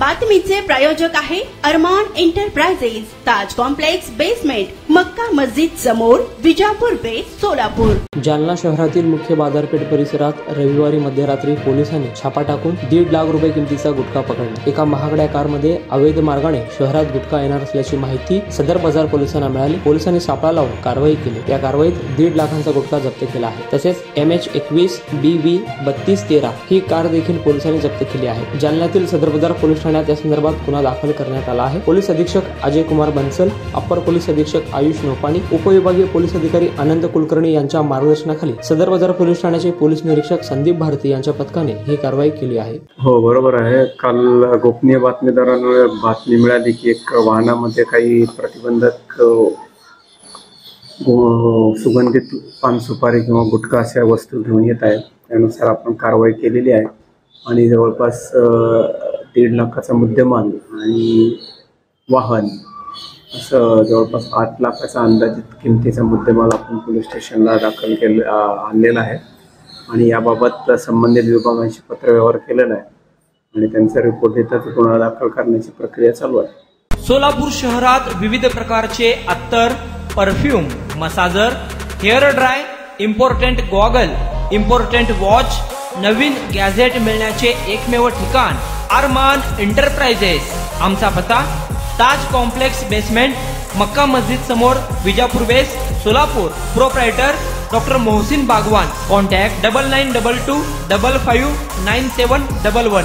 बातमीचे प्रायोजक आहे अरमान एंटरप्राइजेस, ताज complex basement, Mecca Masjid समोर, विजापूर बेस, सोलापूर। जालना शहरातील मुख्य बाजारपेठ परिसरात रविवारी मध्यरात्री पोलिसांनी छापा टाकून 1.5 लाख रुपये किमतीचा गुटखा पकडला। एका महागड्या कारमध्ये अवैध मार्गाने शहरात गुटखा येणार असल्याची माहिती सदर बाजार पोलिसांना मिळाली। पोलिसांनी सापळा लावून कारवाई केली। या कारवाईत 1.5 लाखांचा गुटखा जप्त केला आहे। तसेच MH21BV 3213 ही कार देखील पोलिसांनी जप्त केली आहे। जालन्यातील सदर बाजार पोलीस ठाण्यात या संदर्भात गुन्हा दाखल करण्यात आला आहे। पोलीस अधीक्षक अजय कुमार बन्सल, अप्पर पोलीस अधीक्षक आयुष नोपाणी, उपविभागीय पोलीस अधिकारी आनंद कुलकर्णी यांच्या मार्गदर्शनाखाली सदर बाजार पोलीस ठाण्याचे पोलीस निरीक्षक संदीप भारती यांच्या पथकाने ही कारवाई केली आहे। हो, बरोबर आहे। काल गोपनीय बातमीदारांना बातमी मिळाली की एक वाहनामध्ये काही प्रतिबंधक सुगंधित पान सुपारी किंवा गुटखा अशा वस्तू घेऊन येत आहेत। त्यानुसार आपण कारवाई केलेली आहे आणि जवळपास 1.5 लाखाचा मुद्देमाल आणि वाहन असं जवळपास 8 लाखाचा अंदाजित किमतीचा मुद्देमाल आपण पोलीस स्टेशनला दाखल आणलेला आहे आणि याबाबत संबंधित विभागांशी पत्रव्यवहार केलेला आहे आणि त्यांचा रिपोर्ट येताच गुन्हा दाखल करण्याची प्रक्रिया चालू आहे। सोलापूर शहरात विविध प्रकारचे अत्तर, perfume, massager, hair dry, important goggle, important watch, नवीन गॅझेट मिळण्याचे एकमेव ठिकाण अरमान एंटरप्राइजेस। आमचा पत्ता ताज कॉम्प्लेक्स बेसमेंट, मक्का मस्जिद समोर, विजापूर बेस, Solapur. Proprietor doctor Mohsin Bagwan. Contact 9922 55 9711।